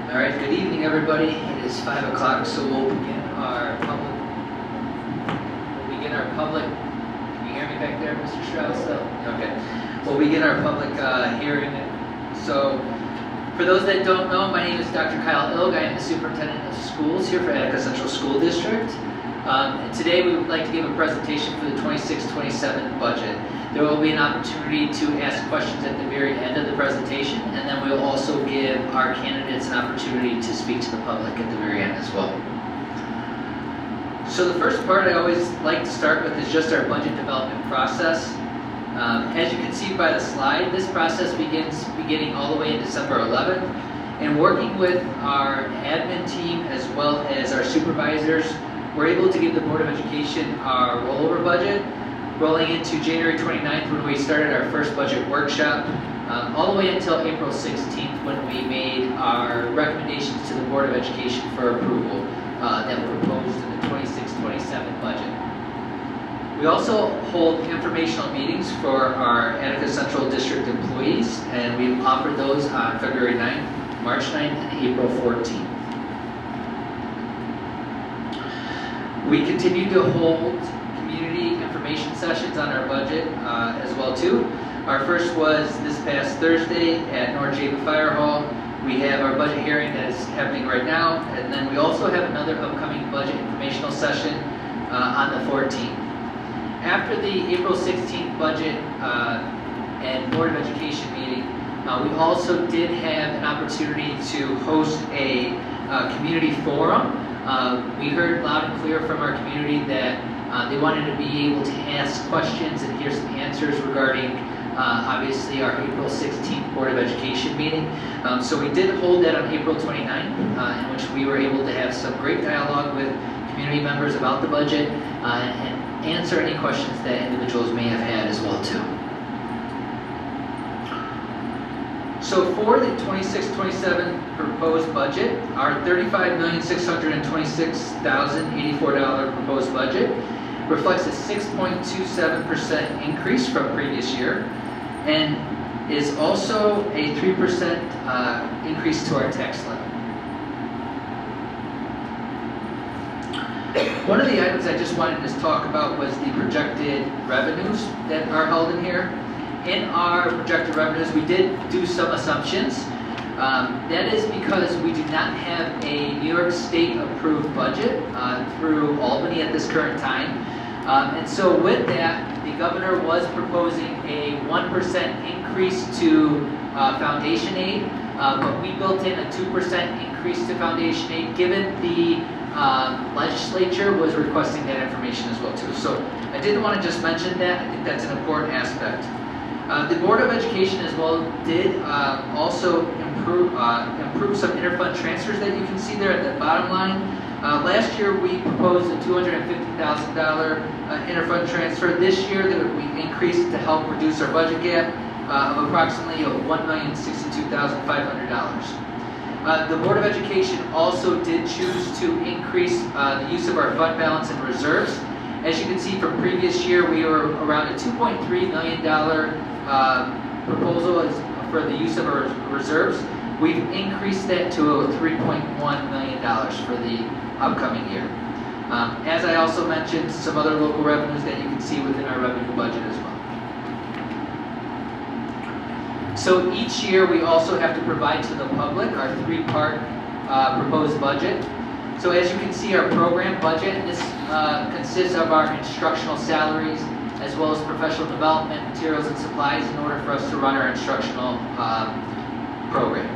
All right, good evening, everybody. It is 5 o'clock, so we'll begin our public. Can you hear me back there, Mr. Strauss? Okay. We'll begin our public hearing. So, for those that don't know, my name is Dr. Kiel Illg. I am the Superintendent of Schools here for Attica Central School District. And today we would like to give a presentation for the 26-27 budget. There will be an opportunity to ask questions at the very end of the presentation, and then we'll also give our candidates an opportunity to speak to the public at the very end as well. So the first part I always like to start with is just our budget development process. As you can see by the slide, this process begins beginning all the way in December 11th, and working with our admin team as well as our supervisors, we're able to give the Board of Education our rollover budget, rolling into January 29th when we started our first budget workshop, all the way until April 16th when we made our recommendations to the Board of Education for approval that were proposed in the 26-27 budget. We also hold informational meetings for our Attica Central District employees, and we've offered those on February 9th, March 9th, and April 14th. We continue to hold community information sessions on our budget as well too. Our first was this past Thursday at North Java Fire Hall. We have our budget hearing that is happening right now, and then we also have another upcoming budget informational session on the 14th. After the April 16th budget and Board of Education meeting, we also did have an opportunity to host a community forum. We heard loud and clear from our community that they wanted to be able to ask questions and hear some answers regarding obviously our April 16th Board of Education meeting. So we did hold that on April 29th, in which we were able to have some great dialogue with community members about the budget and answer any questions that individuals may have had as well too. So for the 26-27 proposed budget, our $35,626,084 proposed budget reflects a 6.27% increase from previous year and is also a 3% increase to our tax levy. One of the items I just wanted to talk about was the projected revenues that are held in here. In our projected revenues, we did do some assumptions. That is because we do not have a New York State approved budget through Albany at this current time. And so with that, the governor was proposing a 1% increase to foundation aid, but we built in a 2% increase to foundation aid given the legislature was requesting that information as well too. So I did want to just mention that. I think that's an important aspect. The Board of Education as well did also improve some interfund transfers that you can see there at the bottom line. Last year we proposed a $250,000 interfund transfer. This year that we increased to help reduce our budget gap of approximately $1,062,500. The Board of Education also did choose to increase the use of our fund balance and reserves. As you can see from previous year, we were around a $2.3 million proposal for the use of our reserves. We've increased that to $3.1 million for the upcoming year. As I also mentioned, some other local revenues that you can see within our revenue budget as well. So each year we also have to provide to the public our three-part proposed budget. So as you can see, our program budget, this consists of our instructional salaries as well as professional development, materials and supplies in order for us to run our instructional program.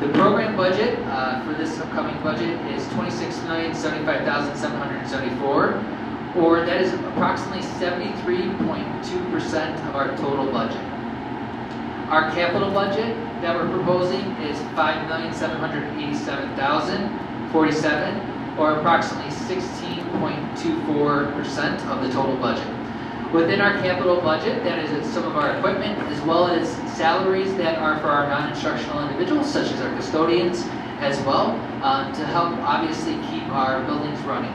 The program budget for this upcoming budget is $26,075,774, or that is approximately 73.2% of our total budget. Our capital budget that we're proposing is $5,787,047, or approximately 16.24% of the total budget. Within our capital budget, that is some of our equipment as well as salaries that are for our non-instructional individuals, such as our custodians as well, to help obviously keep our buildings running.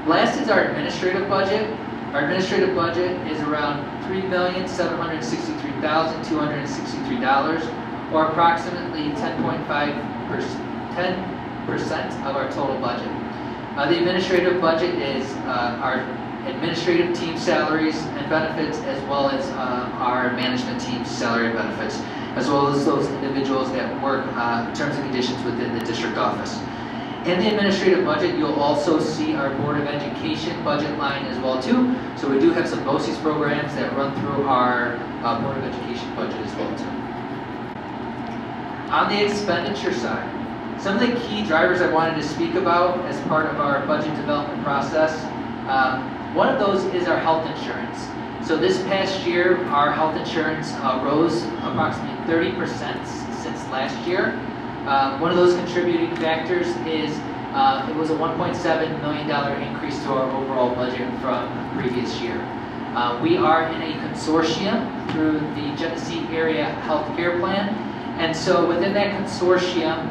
Last is our administrative budget. Our administrative budget is around $3,763,263, or approximately 10% of our total budget. The administrative budget is our administrative team salaries and benefits, as well as our management team's salary and benefits, as well as those individuals that work terms and conditions within the district office. In the administrative budget, you'll also see our Board of Education budget line as well too. So we do have some BOCES programs that run through our Board of Education budget as well too. On the expenditure side, some of the key drivers I wanted to speak about as part of our budget development process, one of those is our health insurance. So this past year, our health insurance rose approximately 30% since last year. One of those contributing factors is it was a $1.7 million increase to our overall budget from previous year. We are in a consortium through the Genesee Area Healthcare Plan, and so within that consortium,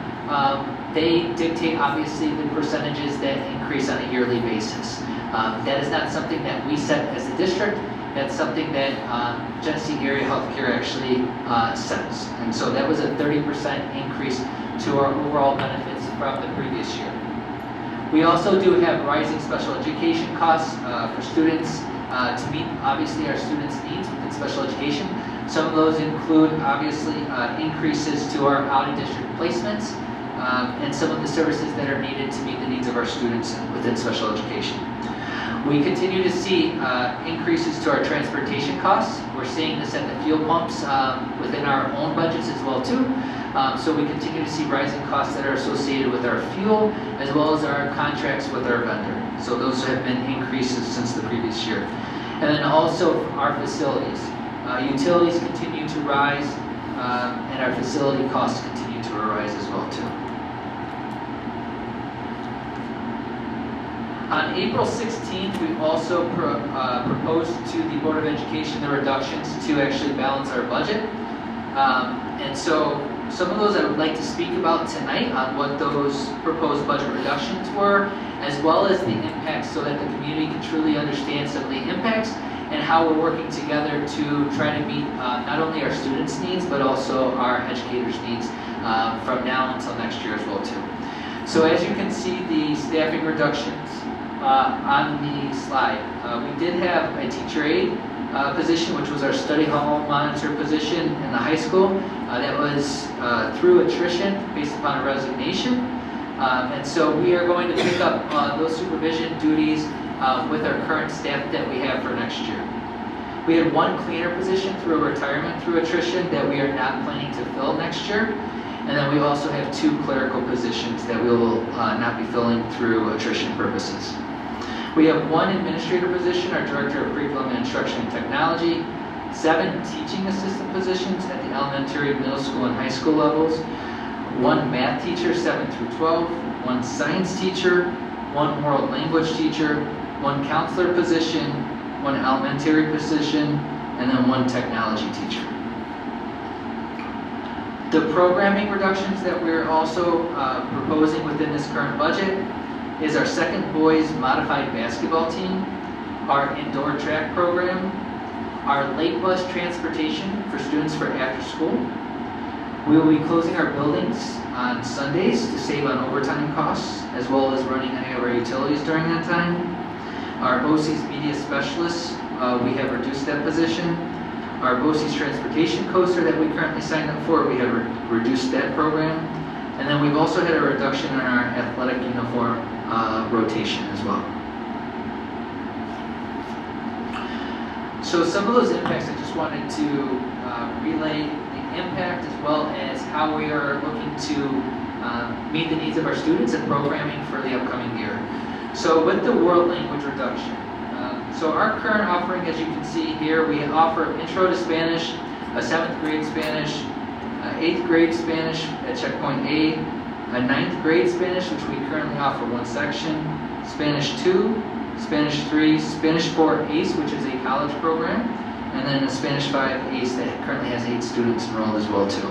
they dictate obviously the percentages that increase on a yearly basis. That is not something that we set as a district. That's something that Genesee Area Healthcare actually sets. And so that was a 30% increase to our overall benefits from the previous year. We also do have rising special education costs for students to meet obviously our students' needs within special education. Some of those include obviously increases to our out-of-district placements and some of the services that are needed to meet the needs of our students within special education. We continue to see increases to our transportation costs. We're seeing this at the fuel pumps within our own budgets as well too. So we continue to see rising costs that are associated with our fuel as well as our contracts with our vendor. So those have been increases since the previous year. And then also our facilities. Utilities continue to rise and our facility costs continue to rise as well too. On April 16th, we also proposed to the Board of Education the reductions to actually balance our budget. And so some of those I would like to speak about tonight on what those proposed budget reductions were, as well as the impacts so that the community can truly understand some of the impacts and how we're working together to try to meet not only our students' needs, but also our educators' needs from now until next year as well too. So as you can see, the staffing reductions on the slide. We did have a teacher aide position, which was our study hall monitor position in the high school. That was through attrition based upon a resignation. And so we are going to pick up those supervision duties with our current staff that we have for next year. We had one cleaner position through a retirement through attrition that we are not planning to fill next year. And then we also have 2 clerical positions that we will not be filling through attrition purposes. We have 1 administrator position, our Director of Curriculum and Instruction and Technology, 7 teaching assistant positions at the elementary, middle school, and high school levels, 1 math teacher, 7 through 12, 1 science teacher, 1 world language teacher, 1 counselor position, 1 elementary position, and then 1 technology teacher. The programming reductions that we're also proposing within this current budget is our second boys modified basketball team, our indoor track program, our late bus transportation for students for after school. We will be closing our buildings on Sundays to save on overtime costs, as well as running any of our utilities during that time. Our BOCES media specialists, we have reduced that position. Our BOCES transportation coaster that we currently signed up for, we have reduced that program. And then we've also had a reduction in our athletic uniform rotation as well. So some of those impacts, I just wanted to relay the impact as well as how we are looking to meet the needs of our students and programming for the upcoming year. So with the world language reduction, so our current offering, as you can see here, we offer Intro to Spanish, a 7th grade Spanish, 8th grade Spanish at Checkpoint A, a 9th grade Spanish, which we currently offer 1 section, Spanish 2, Spanish 3, Spanish 4 ACE, which is a college program, and then a Spanish 5 ACE that currently has 8 students enrolled as well too.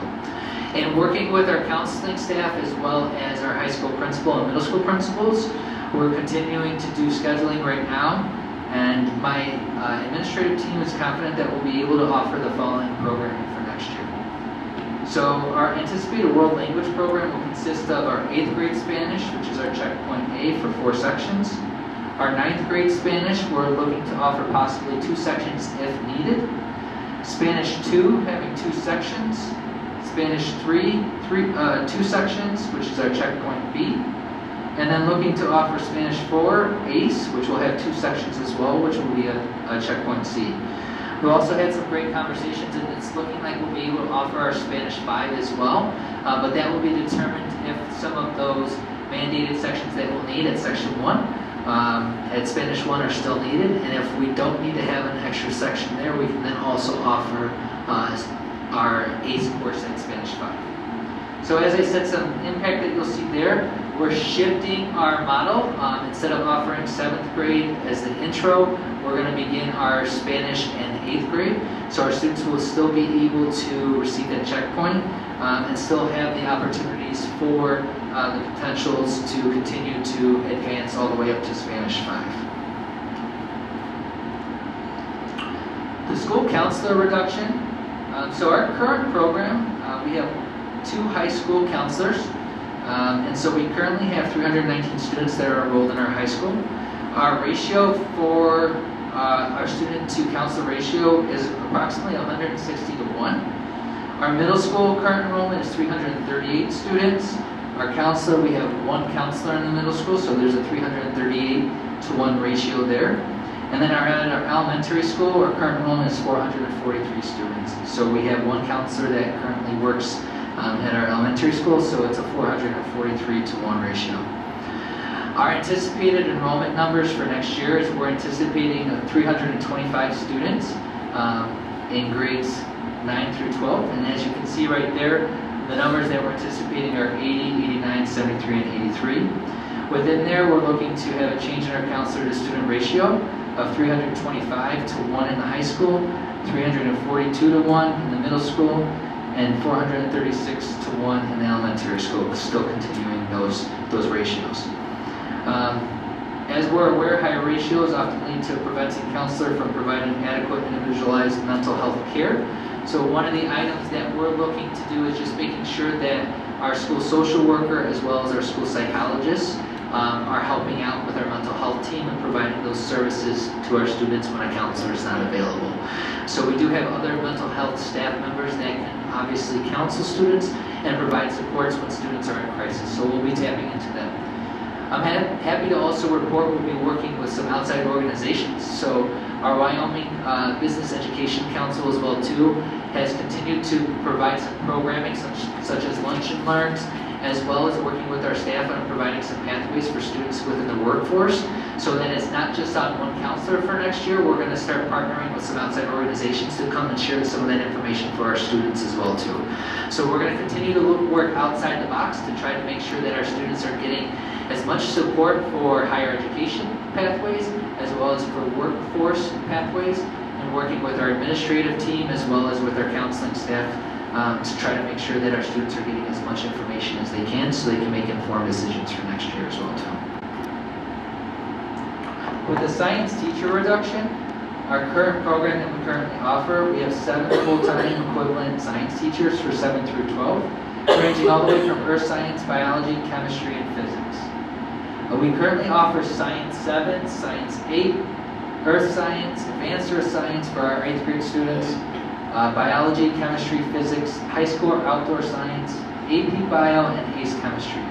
And working with our counseling staff as well as our high school principal and middle school principals, we're continuing to do scheduling right now, and my administrative team is confident that we'll be able to offer the following programming for next year. So our anticipated world language program will consist of our 8th grade Spanish, which is our checkpoint A for 4 sections. Our 9th grade Spanish, we're looking to offer possibly 2 sections if needed. Spanish 2, having 2 sections. Spanish 3, 2 sections, which is our checkpoint B. And then looking to offer Spanish 4, ACE, which will have 2 sections as well, which will be a checkpoint C. We've also had some great conversations, and it's looking like we'll be able to offer our Spanish 5 as well, but that will be determined if some of those mandated sections that we'll need at section 1 at Spanish 1 are still needed, and if we don't need to have an extra section there, we can then also offer our ACE course at Spanish 5. So as I said, some impact that you'll see there, we're shifting our model. Instead of offering 7th grade as the intro, we're going to begin our Spanish and 8th grade. So our students will still be able to receive that checkpoint and still have the opportunities for the potentials to continue to advance all the way up to Spanish 5. The school counselor reduction. So our current program, we have 2 high school counselors, and so we currently have 319 students that are enrolled in our high school. Our ratio for our student to counselor ratio is approximately 160 to 1. Our middle school current enrollment is 338 students. Our counselor, we have 1 counselor in the middle school, so there's a 338 to 1 ratio there. And then at our elementary school, our current enrollment is 443 students. So we have 1 counselor that currently works at our elementary school, so it's a 443 to 1 ratio. Our anticipated enrollment numbers for next year is we're anticipating 325 students in grades 9 through 12. And as you can see right there, the numbers that we're anticipating are 80, 89, 73, and 83. Within there, we're looking to have a change in our counselor to student ratio of 325 to 1 in the high school, 342 to 1 in the middle school, and 436 to 1 in the elementary school, still continuing those ratios. As we're aware, higher ratios often lead to preventing counselor from providing adequate individualized mental health care. So one of the items that we're looking to do is just making sure that our school social worker as well as our school psychologists are helping out with our mental health team and providing those services to our students when a counselor is not available. So we do have other mental health staff members that can obviously counsel students and provide supports when students are in crisis. So we'll be tapping into them. I'm happy to also report we'll be working with some outside organizations. So our Wyoming Business Education Council as well too has continued to provide some programming such as Lunch and Learns, as well as working with our staff on providing some pathways for students within the workforce, so that it's not just on 1 counselor for next year. We're going to start partnering with some outside organizations to come and share some of that information for our students as well too. So we're going to continue to work outside the box to try to make sure that our students are getting as much support for higher education pathways as well as for workforce pathways, and working with our administrative team as well as with our counseling staff to try to make sure that our students are getting as much information as they can so they can make informed decisions for next year as well too. With the science teacher reduction, our current program that we currently offer, we have 7 full-time equivalent science teachers for 7 through 12, ranging all the way from earth science, biology, chemistry, and physics. We currently offer Science 7, Science 8, Earth Science, Advanced Earth Science for our 8th grade students, Biology, Chemistry, Physics, High School Outdoor Science, AP Bio, and ACE Chemistry.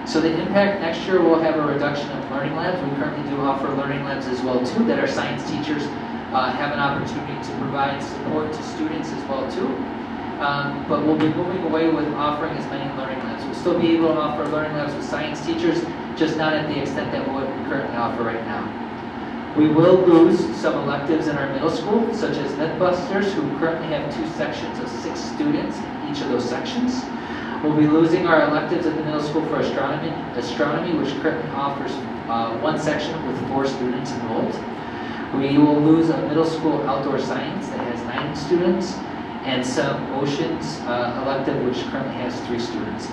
So the impact next year, we'll have a reduction of learning labs. We currently do offer learning labs as well too, that our science teachers have an opportunity to provide support to students as well too. But we'll be moving away with offering as many learning labs. We'll still be able to offer learning labs with science teachers, just not at the extent that we currently offer right now. We will lose some electives in our middle school, such as Mythbusters, who currently have 2 sections of 6 students in each of those sections. We'll be losing our electives at the middle school for astronomy, which currently offers 1 section with 4 students enrolled. We will lose a middle school outdoor science that has 9 students, and some oceans elective, which currently has 3 students.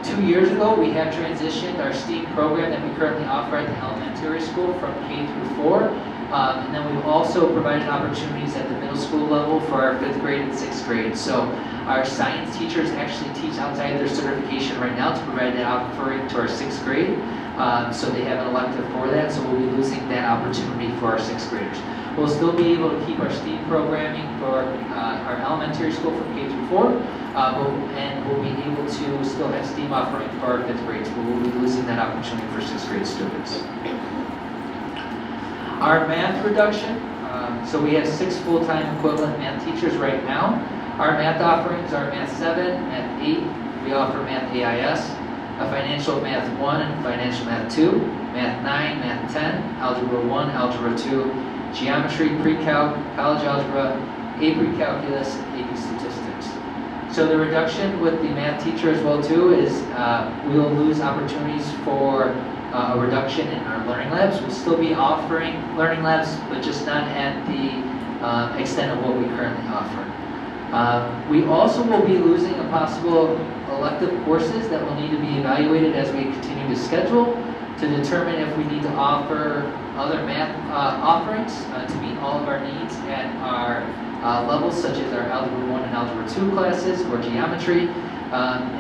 2 years ago, we have transitioned our STEAM program that we currently offer at the elementary school from K through 4. And then we've also provided opportunities at the middle school level for our 5th grade and 6th grade. So Our science teachers actually teach outside of their certification right now to provide that offering to our 6th grade. So they have an elective for that, so we'll be losing that opportunity for our 6th graders. We'll still be able to keep our STEAM programming for our elementary school from K through 4, and we'll be able to still have STEAM offering for our 5th grades, but we'll be losing that opportunity for 6th grade students. Our math reduction, so we have 6 full-time equivalent math teachers right now. Our math offerings are Math 7, Math 8, we offer Math AIS, Financial Math 1 and Financial Math 2, Math 9, Math 10, Algebra 1, Algebra 2, Geometry, Pre-Calc, College Algebra, AP Calculus, AP Statistics. So the reduction with the math teacher as well too is we will lose opportunities for a reduction in our learning labs. We'll still be offering learning labs, but just not at the extent of what we currently offer. We also will be losing a possible elective courses that will need to be evaluated as we continue to schedule to determine if we need to offer other math offerings to meet all of our needs at our levels, such as our Algebra 1 and Algebra 2 classes or geometry,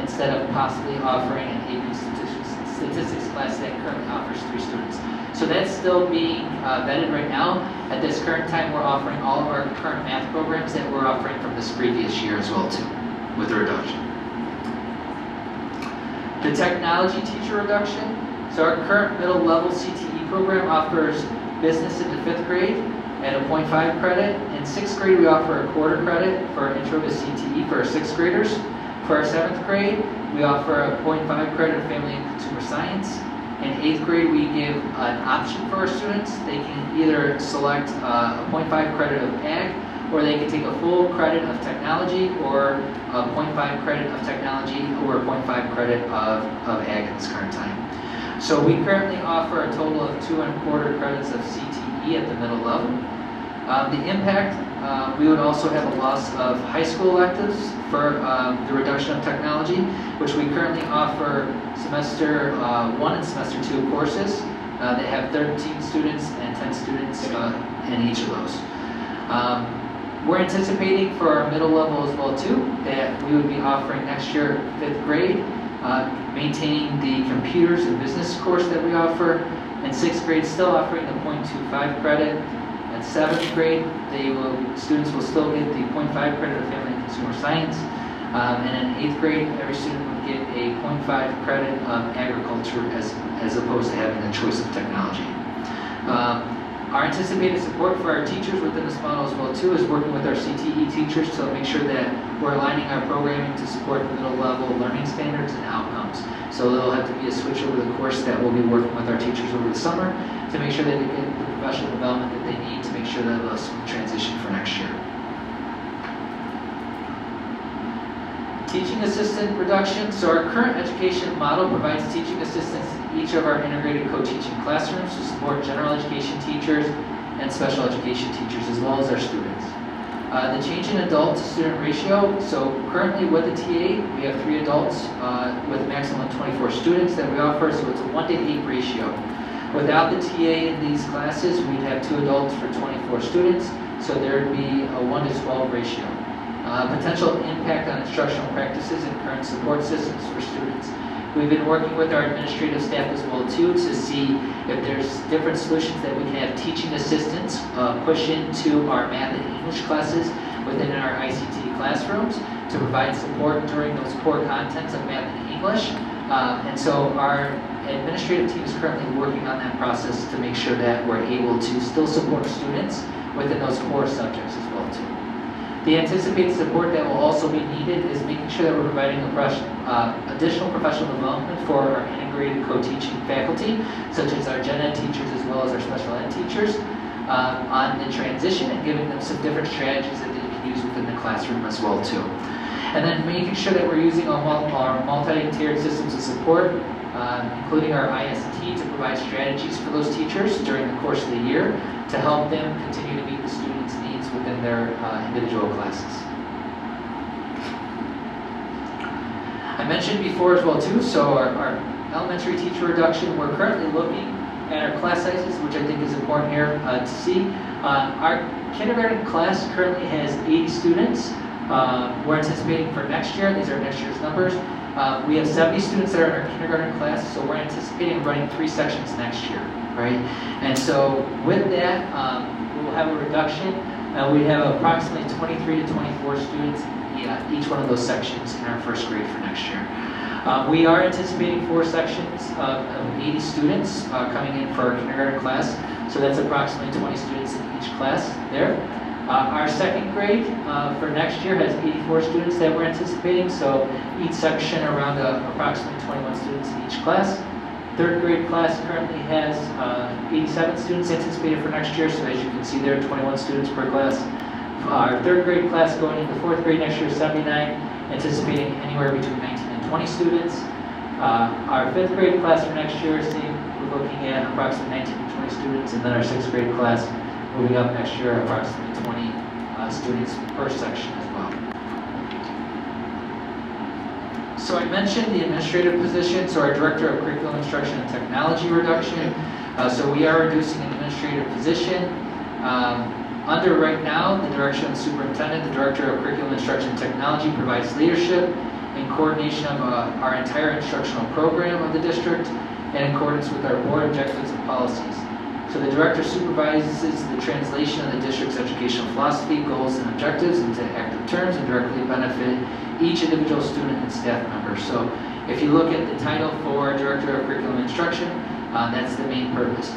instead of possibly offering an AP statistics class that currently offers 3 students. So that's still being vetted right now. At this current time, we're offering all of our current math programs that we're offering from this previous year as well too, with the reduction. The technology teacher reduction. So our current middle level CTE program offers business into 5th grade at a 0.5 credit. In 6th grade, we offer a quarter credit for intro to CTE for our 6th graders. For our 7th grade, we offer a 0.5 credit of family and consumer science. In 8th grade, we give an option for our students. They can either select a 0.5 credit of ag, or they can take a full credit of technology, or a 0.5 credit of technology, or a 0.5 credit of ag at this current time. So we currently offer a total of 2.25 credits of CTE at the middle level. The impact, we would also have a loss of high school electives for the reduction of technology, which we currently offer semester 1 and semester 2 courses. They have 13 students and 10 students in each of those. We're anticipating for our middle level as well too, that we would be offering next year 5th grade, maintaining the computers and business course that we offer. In 6th grade, still offering the 0.25 credit. In 7th grade, students will still get the 0.5 credit of family and consumer science. And in 8th grade, every student would get a 0.5 credit of agriculture as opposed to having a choice of technology. Our anticipated support for our teachers within this model as well too is working with our CTE teachers to make sure that we're aligning our programming to support middle level learning standards and outcomes. So there'll have to be a switch over the course that we'll be working with our teachers over the summer to make sure that they get the professional development that they need to make sure that they'll smooth transition for next year. Teaching assistant reduction. So our current education model provides teaching assistants in each of our integrated co-teaching classrooms to support general education teachers and special education teachers as well as our students. The change in adult to student ratio. So currently with the TA, we have 3 adults with a maximum of 24 students that we offer, so it's a 1-to-8 ratio. Without the TA in these classes, we'd have 2 adults for 24 students, so there'd be a 1-to-12 ratio. Potential impact on instructional practices and current support systems for students. We've been working with our administrative staff as well too to see if there's different solutions that we can have teaching assistants push into our math and English classes within our ICT classrooms to provide support during those core contents of math and English. And so our administrative team is currently working on that process to make sure that we're able to still support students within those core subjects as well too. The anticipated support that will also be needed is making sure that we're providing additional professional development for our integrated co-teaching faculty, such as our gen ed teachers as well as our special ed teachers, on the transition and giving them some different strategies that they can use within the classroom as well too. And then making sure that we're using our multi-tiered systems of support, including our IST to provide strategies for those teachers during the course of the year to help them continue to meet the students' needs within their individual classes. I mentioned before as well too, so our elementary teacher reduction, we're currently looking at our class sizes, which I think is important here to see. Our kindergarten class currently has 80 students. We're anticipating for next year, these are next year's numbers, we have 70 students that are in our kindergarten class, so we're anticipating running 3 sections next year, right? And so with that, we'll have a reduction. We have approximately 23 to 24 students in each one of those sections in our first grade for next year. We are anticipating 4 sections of 80 students coming in for our kindergarten class, so that's approximately 20 students in each class there. Our second grade for next year has 84 students that we're anticipating, so each section around approximately 21 students in each class. Third grade class currently has 87 students anticipated for next year, so as you can see there, 21 students per class. Our third grade class going into fourth grade next year is 79, anticipating anywhere between 19 and 20 students. Our fifth grade class for next year, we're looking at approximately 19 to 20 students, and then our sixth grade class moving up next year, approximately 20 students per section as well. So I mentioned the administrative position, so our Director of Curriculum Instruction and Technology reduction. So we are reducing an administrative position. Under right now, the direction of the superintendent, the Director of Curriculum Instruction and Technology provides leadership in coordination of our entire instructional program of the district and in accordance with our board objectives and policies. So the director supervises the translation of the district's educational philosophy, goals, and objectives into active terms and directly benefit each individual student and staff member. So if you look at the title for Director of Curriculum Instruction, that's the main purpose.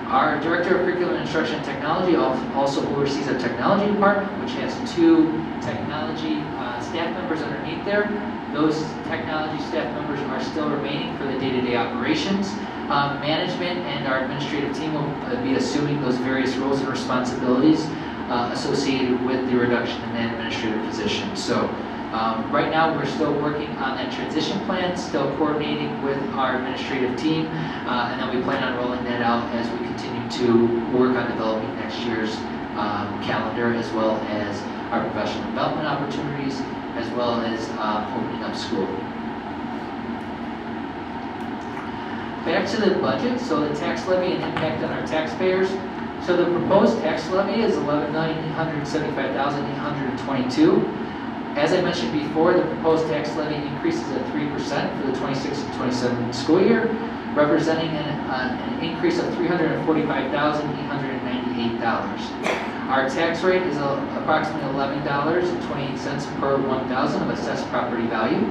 Our Director of Curriculum Instruction and Technology also oversees our technology department, which has 2 technology staff members underneath there. Those technology staff members are still remaining for the day-to-day operations. Management and our administrative team will be assuming those various roles and responsibilities associated with the reduction in that administrative position. So right now we're still working on that transition plan, still coordinating with our administrative team, and then we plan on rolling that out as we continue to work on developing next year's calendar, as well as our professional development opportunities, as well as opening up school. Back to the budget, so the tax levy and impact on our taxpayers. So the proposed tax levy is $11,875,822. As I mentioned before, the proposed tax levy increases at 3% for the 26 and 27 school year, representing an increase of $345,898. Our tax rate is approximately $11.28 per 1,000 of assessed property value.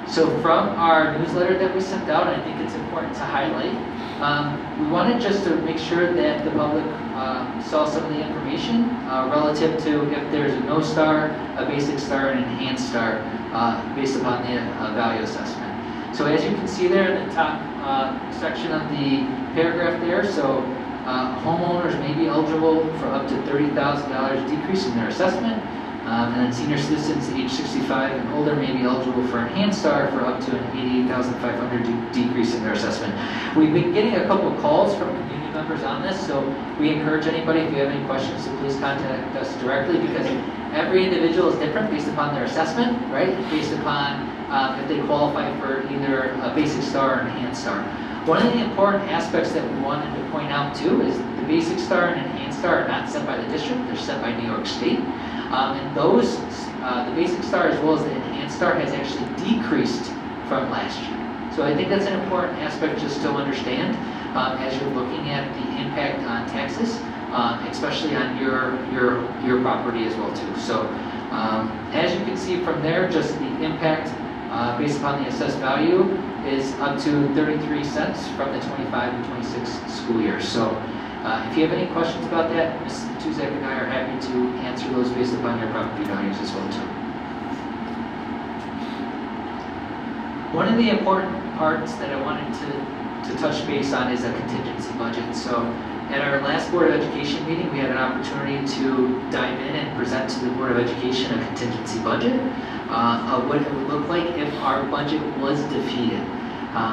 So from our newsletter that we sent out, I think it's important to highlight, we wanted just to make sure that the public saw some of the information relative to if there's a no star, a basic star, and an enhanced star based upon the value assessment. So as you can see there in the top section of the paragraph there, so homeowners may be eligible for up to $30,000 decrease in their assessment. And then senior citizens age 65 and older may be eligible for enhanced star for up to an $88,500 decrease in their assessment. We've been getting a couple of calls from community members on this, so we encourage anybody, if you have any questions, to please contact us directly, because every individual is different based upon their assessment, right? Based upon if they qualify for either a basic star or an enhanced star. One of the important aspects that we wanted to point out too is the basic star and enhanced star are not set by the district, they're set by New York State. And those, the basic star as well as the enhanced star has actually decreased from last year. So I think that's an important aspect just to understand as you're looking at the impact on taxes, especially on your property as well too. So as you can see from there, just the impact based upon the assessed value is up to 33 cents from the 25 and 26 school year. So if you have any questions about that, Ms. Tuzak and I are happy to answer those based upon your property values as well too. One of the important parts that I wanted to touch base on is a contingency budget. So at our last Board of Education meeting, we had an opportunity to dive in and present to the Board of Education a contingency budget of what it would look like if our budget was defeated.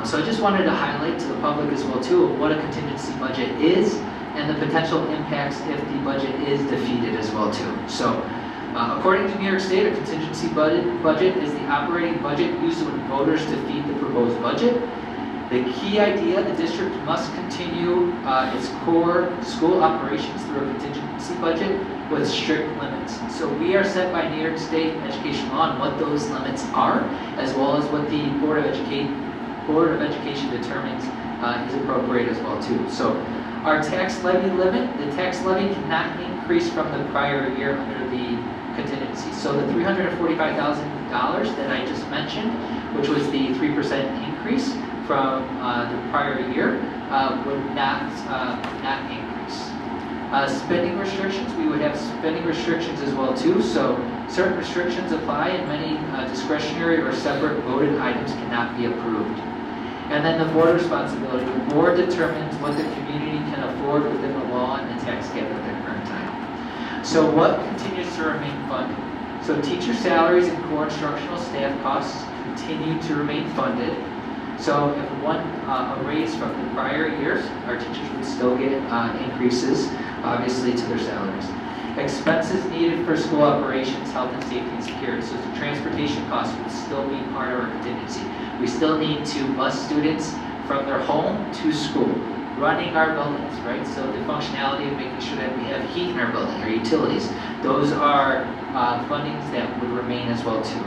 So I just wanted to highlight to the public as well too of what a contingency budget is and the potential impacts if the budget is defeated as well too. So according to New York State, a contingency budget is the operating budget used when voters defeat the proposed budget. The key idea, the district must continue its core school operations through a contingency budget with strict limits. So we are set by New York State education law on what those limits are, as well as what the Board of Education determines is appropriate as well too. So our tax levy limit, the tax levy cannot increase from the prior year under the contingency. So the $345,000 that I just mentioned, which was the 3% increase from the prior year, would not increase. Spending restrictions, we would have spending restrictions as well too. So certain restrictions apply, and many discretionary or separate voted items cannot be approved. And then the board responsibility. The board determines what the community can afford within the law and the tax cap at the current time. So what continues to remain funded? So teacher salaries and core instructional staff costs continue to remain funded. So if a raise from the prior years, our teachers would still get increases, obviously, to their salaries. Expenses needed for school operations, health and safety and security. So the transportation costs would still be part of our contingency. We still need to bus students from their home to school, running our buildings, right? So the functionality of making sure that we have heat in our building, our utilities, those are fundings that would remain as well too.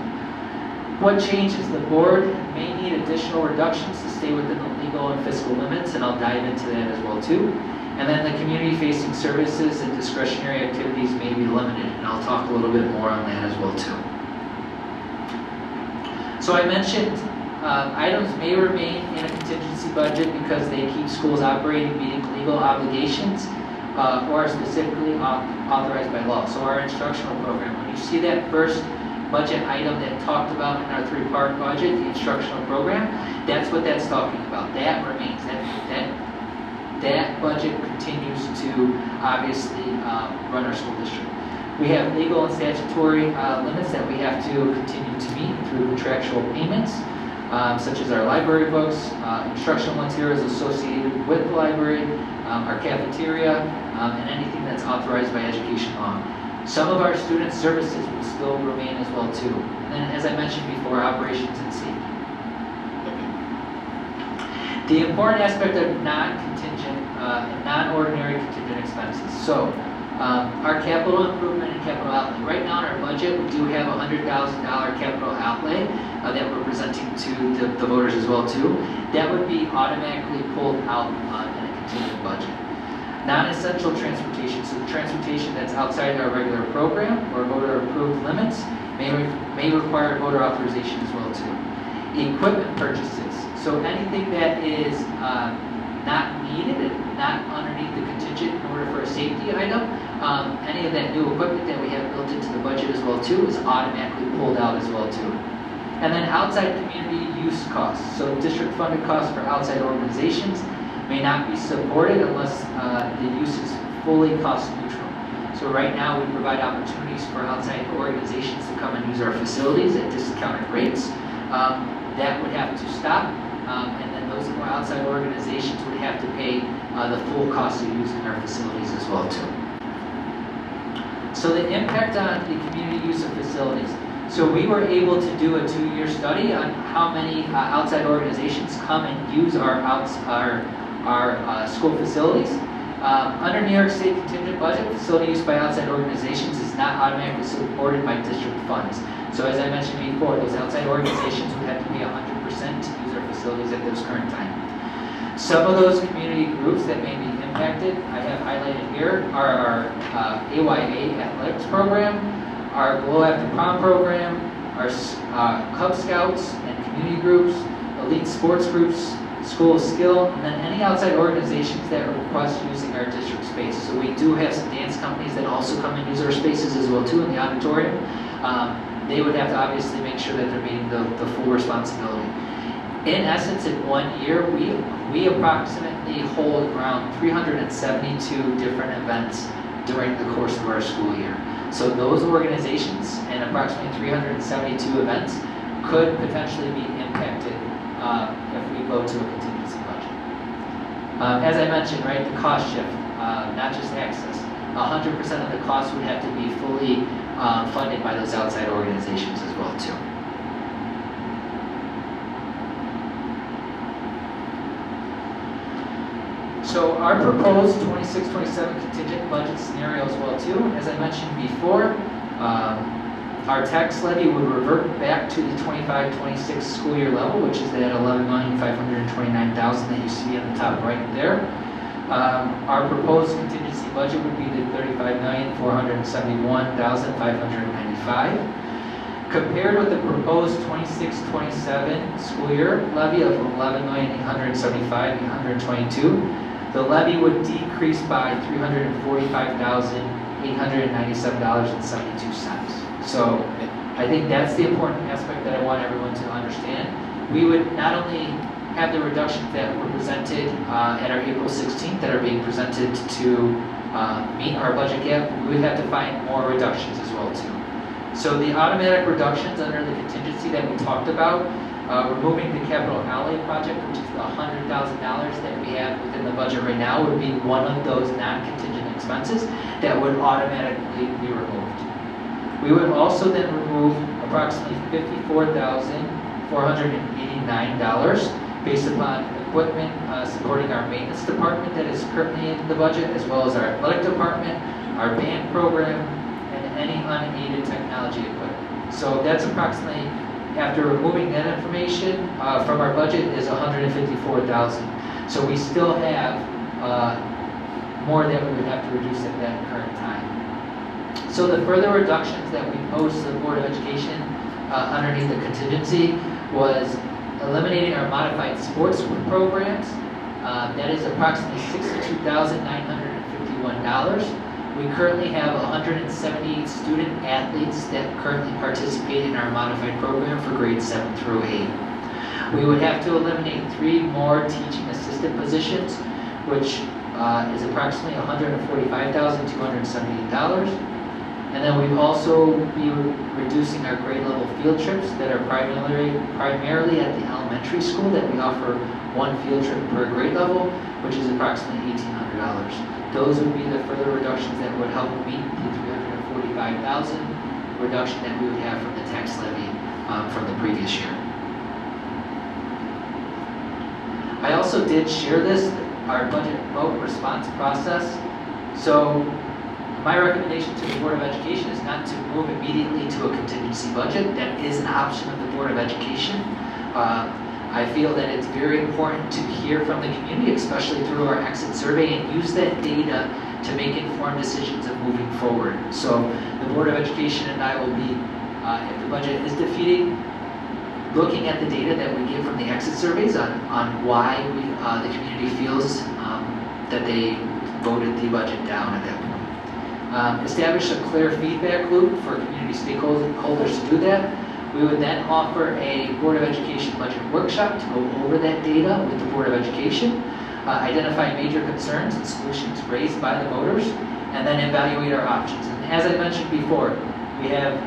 What changes? The board may need additional reductions to stay within the legal and fiscal limits, and I'll dive into that as well too. And then the community-facing services and discretionary activities may be limited, and I'll talk a little bit more on that as well too. So I mentioned items may remain in a contingency budget because they keep schools operating, meeting legal obligations, or are specifically authorized by law. So our instructional program, when you see that first budget item that talked about in our three-part budget, the instructional program, that's what that's talking about. That remains. That budget continues to obviously run our school district. We have legal and statutory limits that we have to continue to meet through contractual payments, such as our library books, instructional materials associated with the library, our cafeteria, and anything that's authorized by education law. Some of our student services will still remain as well too. And then, as I mentioned before, operations and safety. The important aspect of non-contingent and non-ordinary contingent expenses. So our capital improvement and capital outlay. Right now in our budget, we do have a $100,000 capital outlay that we're presenting to the voters as well too. That would be automatically pulled out in a contingent budget. Non-essential transportation, so the transportation that's outside our regular program or voter-approved limits may require voter authorization as well too. Equipment purchases, so anything that is not needed and not underneath the contingent in order for a safety item, any of that new equipment that we have built into the budget as well too is automatically pulled out as well too. And then outside community use costs, so district-funded costs for outside organizations may not be supported unless the use is fully cost neutral. So right now we provide opportunities for outside organizations to come and use our facilities at discounted rates. That would have to stop, and then those outside organizations would have to pay the full cost of using our facilities as well too. So the impact on the community use of facilities. So we were able to do a 2-year study on how many outside organizations come and use our school facilities. Under New York State contingent budget, facility use by outside organizations is not automatically supported by district funds. So as I mentioned before, those outside organizations would have to pay 100% to use our facilities at this current time. Some of those community groups that may be impacted, I have highlighted here, are our AYA athletics program, our Glow After Prom program, our Cub Scouts and community groups, elite sports groups, School of Skill, and then any outside organizations that request using our district space. So we do have some dance companies that also come and use our spaces as well too in the auditorium. They would have to obviously make sure that they're meeting the full responsibility. In essence, in 1 year, we approximately hold around 372 different events during the course of our school year. So those organizations and approximately 372 events could potentially be impacted if we go to a contingency budget. As I mentioned, right, the cost shift, not just access. 100% of the costs would have to be fully funded by those outside organizations as well too. So our proposed 26-27 contingent budget scenario as well too, as I mentioned before, our tax levy would revert back to the 25-26 school year level, which is that $11,529,000 that you see on the top right there. Our proposed contingency budget would be the $35,471,595. Compared with the proposed 26-27 school year levy of $11,875,822, the levy would decrease by $345,897.72. So I think that's the important aspect that I want everyone to understand. We would not only have the reductions that were presented at our April 16th that are being presented to meet our budget gap, we would have to find more reductions as well too. So the automatic reductions under the contingency that we talked about, removing the capital outlay project, which is the $100,000 that we have within the budget right now, would be one of those non-contingent expenses that would automatically be removed. We would also then remove approximately $54,489 based upon equipment supporting our maintenance department that is currently in the budget, as well as our athletic department, our band program, and any unaided technology equipment. So that's approximately, after removing that information from our budget, is $154,000. So we still have more that we would have to reduce at that current time. So the further reductions that we posed to the Board of Education underneath the contingency was eliminating our modified sports programs. That is approximately $62,951. We currently have 178 student athletes that currently participate in our modified program for grades 7 through 8. We would have to eliminate 3 more teaching assistant positions, which is approximately $145,278. And then we'd also be reducing our grade level field trips that are primarily at the elementary school, that we offer 1 field trip per grade level, which is approximately $1,800. Those would be the further reductions that would help meet the $345,000 reduction that we would have from the tax levy from the previous year. I also did share this, our budget vote response process. So my recommendation to the Board of Education is not to move immediately to a contingency budget. That is an option of the Board of Education. I feel that it's very important to hear from the community, especially through our exit survey, and use that data to make informed decisions of moving forward. So the Board of Education and I will be, if the budget is defeating, looking at the data that we get from the exit surveys on why the community feels that they voted the budget down at that point. Establish a clear feedback loop for community stakeholders to do that. We would then offer a Board of Education budget workshop to go over that data with the Board of Education, identify major concerns and solutions raised by the voters, and then evaluate our options. And as I mentioned before, we have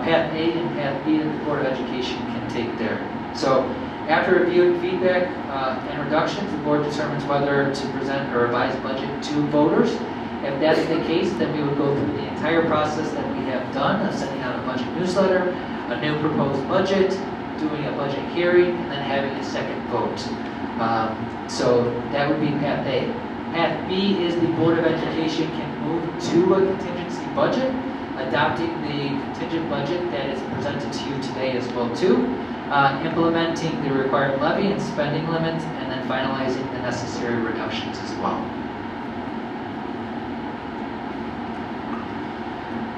Path A and Path B that the Board of Education can take there. So after reviewing feedback and reductions, the board determines whether to present a revised budget to voters. If that's the case, then we would go through the entire process that we have done of sending out a budget newsletter, a new proposed budget, doing a budget hearing, and then having a second vote. So that would be Path A. Path B is the Board of Education can move to a contingency budget, adopting the contingent budget that is presented to you today as well too, implementing the required levy and spending limits, and then finalizing the necessary reductions as well.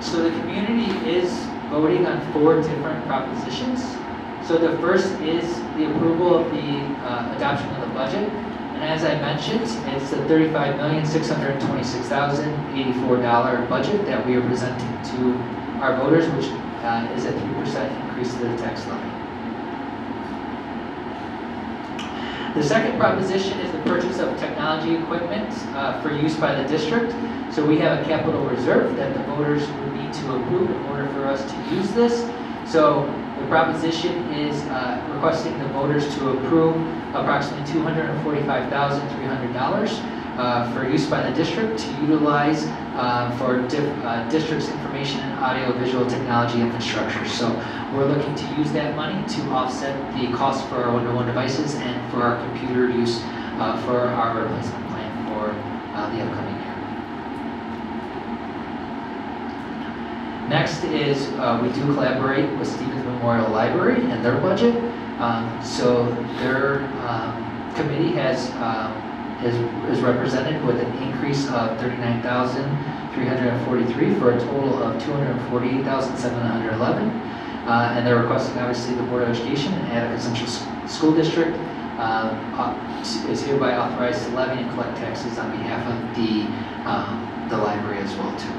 So the community is voting on 4 different propositions. So the first is the approval of the adoption of the budget. And as I mentioned, it's the $35,626,084 budget that we are presenting to our voters, which is a 3% increase to the tax levy. The second proposition is the purchase of technology equipment for use by the district. So we have a capital reserve that the voters would need to approve in order for us to use this. So the proposition is requesting the voters to approve approximately $245,300 for use by the district to utilize for district's information and audio-visual technology infrastructure. So we're looking to use that money to offset the cost for our one-to-one devices and for our computer use for our replacement plan. for the upcoming year. Next is we do collaborate with Stevens Memorial Library and their budget. So their committee is represented with an increase of $39,343 for a total of $248,711. And they're requesting, obviously, the Board of Education and Attica Central School District is hereby authorized to levy and collect taxes on behalf of the library as well too.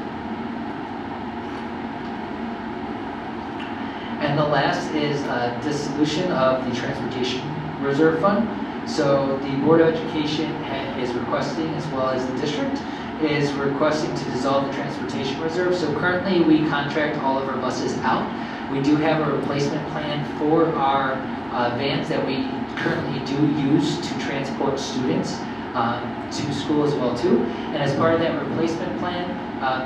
And the last is dissolution of the Transportation Reserve Fund. So the Board of Education is requesting, as well as the district, is requesting to dissolve the Transportation Reserve. So currently we contract all of our buses out. We do have a replacement plan for our vans that we currently do use to transport students to school as well too. And as part of that replacement plan,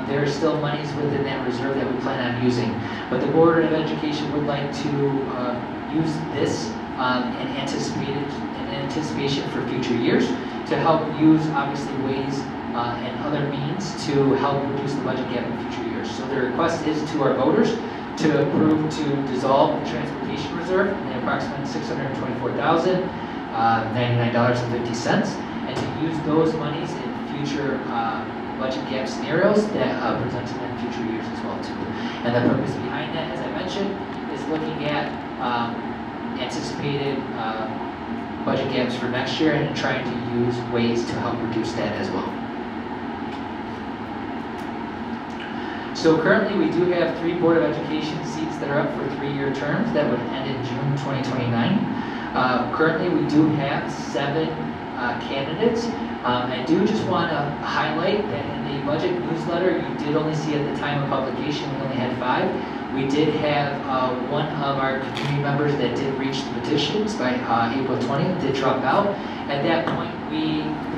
there are still monies within that reserve that we plan on using. But the Board of Education would like to use this in anticipation for future years to help use, obviously, ways and other means to help reduce the budget gap in future years. So the request is to our voters to approve to dissolve the Transportation Reserve in the approximate $624,099.50 and to use those monies in future budget gap scenarios that presented in future years as well too. And the purpose behind that, as I mentioned, is looking at anticipated budget gaps for next year and trying to use ways to help reduce that as well. So currently we do have 3 Board of Education seats that are up for 3-year terms that would end in June 2029. Currently we do have 7 candidates. I do just want to highlight that in the budget newsletter, you did only see at the time of publication, we only had 5. We did have one of our community members that did reach the petitions by April 20th, did drop out. At that point,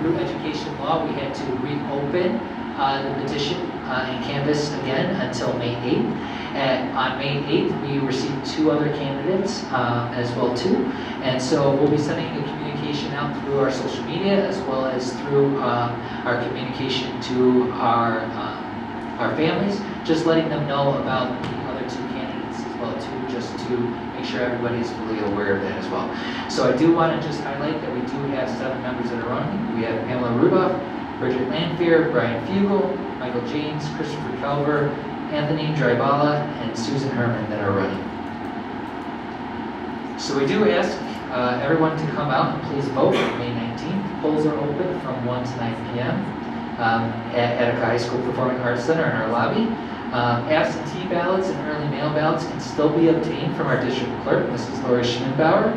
through education law, we had to reopen the petition and canvass again until May 8th. On May 8th, we received 2 other candidates as well too. And so we'll be sending a communication out through our social media as well as through our communication to our families, just letting them know about the other 2 candidates as well too, just to make sure everybody is fully aware of that as well. So I do want to just highlight that we do have 7 members that are running. We have Pamela Rudolph, Bridget Lanfear, Brian Fugel, Michael James, Christopher Calver, Anthony Drybala, and Susan Herman that are running. So we do ask everyone to come out and please vote on May 19th. Polls are open from 1 to 9 p.m. At Attica High School Performing Arts Center in our lobby. Absentee ballots and early mail ballots can still be obtained from our district clerk, Mrs. Lori Schmidenbauer.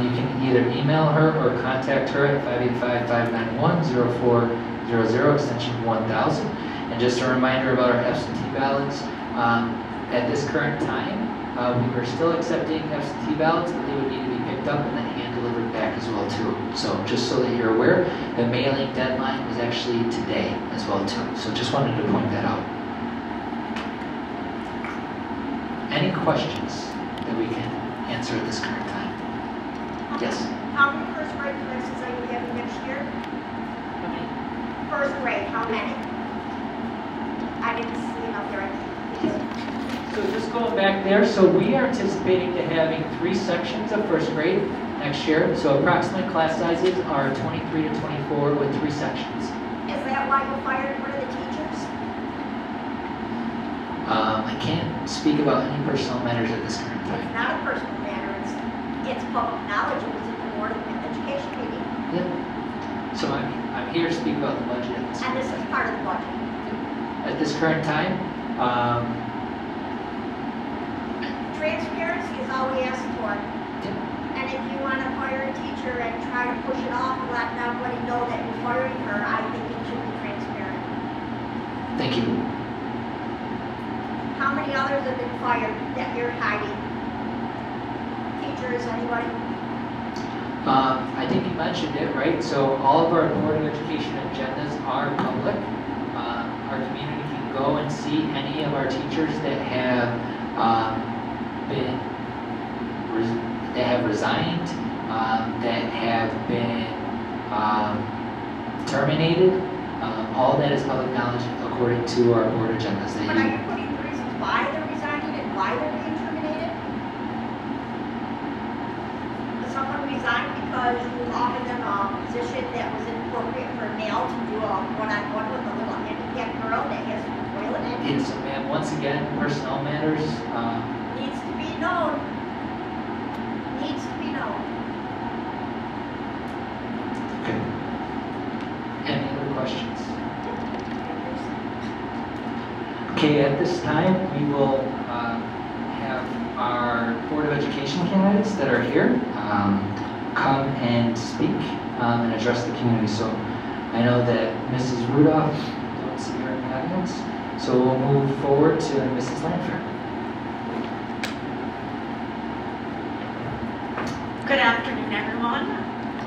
You can either email her or contact her at 585-591-0400, extension 1000. And just a reminder about our absentee ballots, at this current time, we were still accepting absentee ballots, but they would need to be picked up and then hand delivered back as well too. So just so that you're aware, the mailing deadline was actually today as well too. So just wanted to point that out. Any questions that we can answer at this current time? Yes? How many first grade classes are you having next year? How many? First grade, how many? I didn't see it up there. So just going back there, so we are anticipating to having 3 sections of first grade next year. So approximate class sizes are 23 to 24 with 3 sections. Is that why you fired one of the teachers? I can't speak about any personal matters at this current It's time. not a personal matter, it's public knowledge. It was at the Board of Education meeting. Yeah. So I'm here to speak about the budget at this And this is part of the budget. At this current time. Transparency is all we ask for. And if you want to fire a teacher and try to push it off and let everybody know that you're firing her, I think it should be transparent. Thank you. How many others have been fired that you're hiding? Teachers, anybody? I think you mentioned it, right? So all of our Board of Education agendas are public. Our community can go and see any of our teachers that have resigned, that have been terminated. All that is public knowledge according to our board agendas. But are you putting the reasons why they're resigning and why they're being terminated? Does someone resign because you offered them a position that was inappropriate for a male to do a one-on-one with a little handicapped girl that has a toilet in? It's, ma'am, once again, personnel matters. Needs to be known. Needs to be known. Okay. Any other questions? Okay, at this time, we will have our Board of Education candidates that are here come and speak and address the community. So I know that Mrs. Rudolph, don't see her in the audience, so we'll move forward to Mrs. Lanfair. Good afternoon, everyone.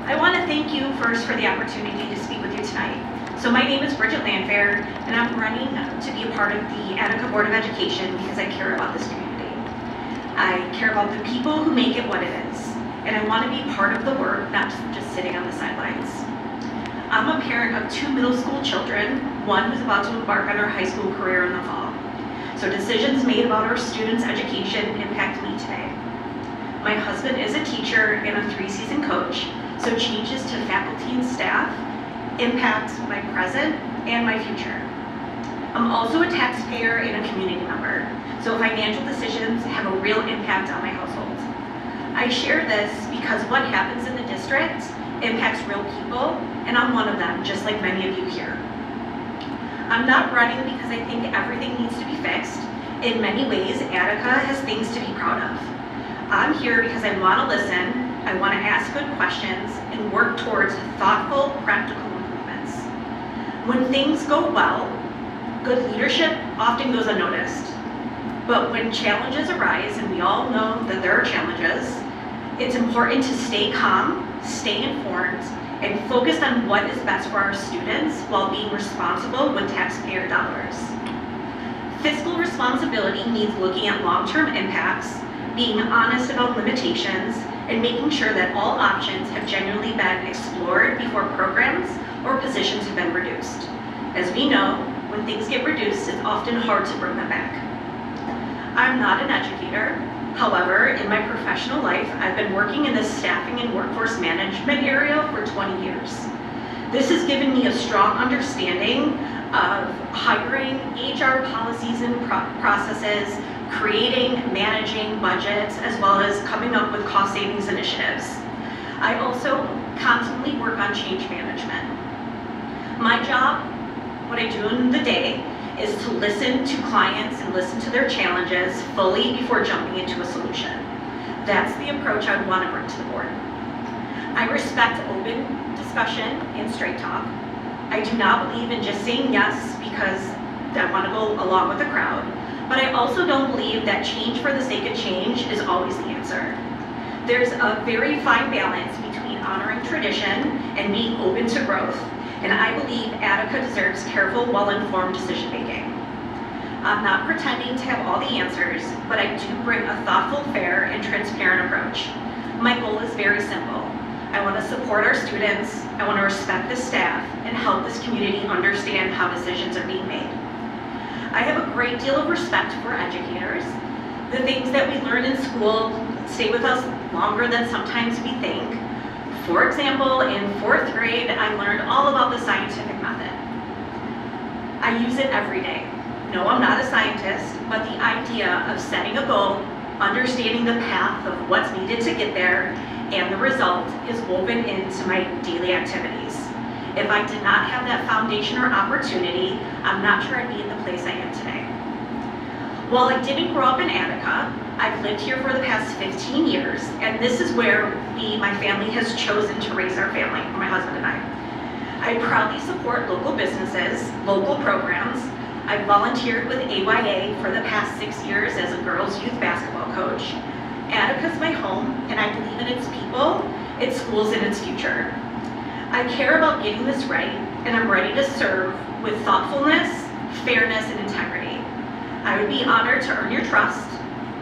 I want to thank you first for the opportunity to speak with you tonight. So my name is Bridget Lanfair, and I'm running to be a part of the Attica Board of Education because I care about this community. I care about the people who make it what it is, and I want to be part of the work, not just sitting on the sidelines. I'm a parent of 2 middle school children, one who's about to embark on her high school career in the fall. So decisions made about our students' education impact me today. My husband is a teacher and a 3-season coach, so changes to faculty and staff impact my present and my future. I'm also a taxpayer and a community member, so financial decisions have a real impact on my household. I share this because what happens in the district impacts real people, and I'm one of them, just like many of you here. I'm not running because I think everything needs to be fixed. In many ways, Attica has things to be proud of. I'm here because I want to listen, I want to ask good questions, and work towards thoughtful, practical improvements. When things go well, good leadership often goes unnoticed. But when challenges arise, and we all know that there are challenges, it's important to stay calm, stay informed, and focused on what is best for our students while being responsible with taxpayer dollars. Fiscal responsibility means looking at long-term impacts, being honest about limitations, and making sure that all options have genuinely been explored before programs or positions have been reduced. As we know, when things get reduced, it's often hard to bring them back. I'm not an educator. However, in my professional life, I've been working in the staffing and workforce management area for 20 years. This has given me a strong understanding of hiring, HR policies and processes, creating, managing budgets, as well as coming up with cost savings initiatives. I also constantly work on change management. My job, what I do in the day, is to listen to clients and listen to their challenges fully before jumping into a solution. That's the approach I want to bring to the board. I respect open discussion and straight talk. I do not believe in just saying yes because I want to go along with the crowd, but I also don't believe that change for the sake of change is always the answer. There's a very fine balance between honoring tradition and being open to growth, and I believe Attica deserves careful, well-informed decision-making. I'm not pretending to have all the answers, but I do bring a thoughtful, fair, and transparent approach. My goal is very simple. I want to support our students, I want to respect the staff, and help this community understand how decisions are being made. I have a great deal of respect for educators. The things that we learn in school stay with us longer than sometimes we think. For example, in 4th grade, I learned all about the scientific method. I use it every day. No, I'm not a scientist, but the idea of setting a goal, understanding the path of what's needed to get there, and the result is woven into my daily activities. If I did not have that foundation or opportunity, I'm not sure I'd be in the place I am today. While I didn't grow up in Attica, I've lived here for the past 15 years, and this is where my family has chosen to raise our family, my husband and I. I proudly support local businesses, local programs. I've volunteered with AYA for the past 6 years as a girls' youth basketball coach. Attica's my home, and I believe in its people, its schools, and its future. I care about getting this right, and I'm ready to serve with thoughtfulness, fairness, and integrity. I would be honored to earn your trust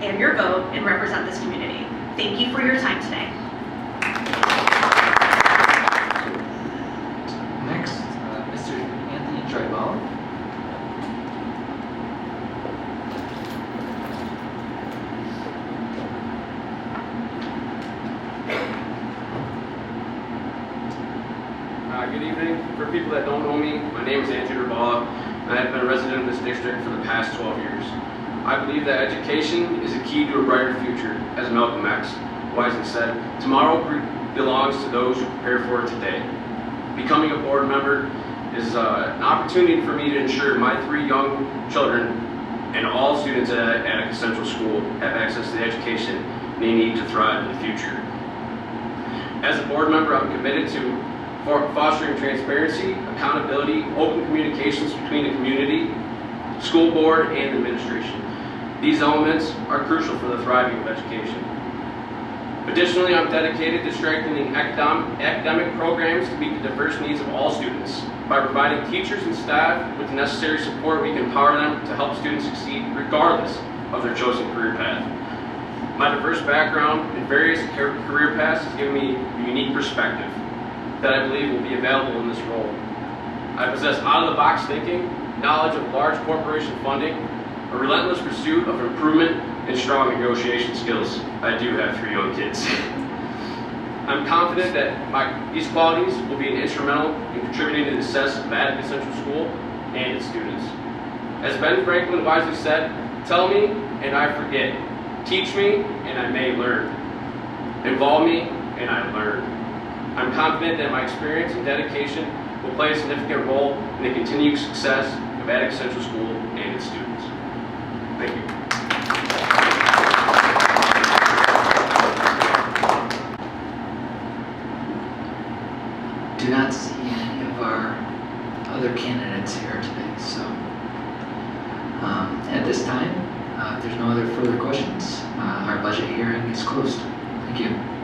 and your vote and represent this community. Thank you for your time today. Next. Good evening. For people that don't know me, my name is Andrew Durbala, and I've been a resident of this district for the past 12 years. I believe that education is a key to a brighter future, as Malcolm X wisely said. Tomorrow belongs to those who prepare for it today. Becoming a board member is an opportunity for me to ensure my 3 young children and all students at Attica Central School have access to the education they need to thrive in the future. As a board member, I'm committed to fostering transparency, accountability, open communications between the community, school board, and administration. These elements are crucial for the thriving of education. Additionally, I'm dedicated to strengthening academic programs to meet the diverse needs of all students. By providing teachers and staff with the necessary support, we can empower them to help students succeed regardless of their chosen career path. My diverse background in various career paths has given me a unique perspective that I believe will be available in this role. I possess out-of-the-box thinking, knowledge of large corporation funding, a relentless pursuit of improvement, and strong negotiation skills. I do have 3 young kids. I'm confident that these qualities will be instrumental in contributing to the success of Attica Central School and its students. As Ben Franklin wisely said, "Tell me and I forget. Teach me and I may learn. Involve me and I learn." I'm confident that my experience and dedication will play a significant role in the continued success of Attica Central School and its students. Thank you. Do not see any of our other candidates here today, so at this time, if there's no other further questions, our budget hearing is closed. Thank you.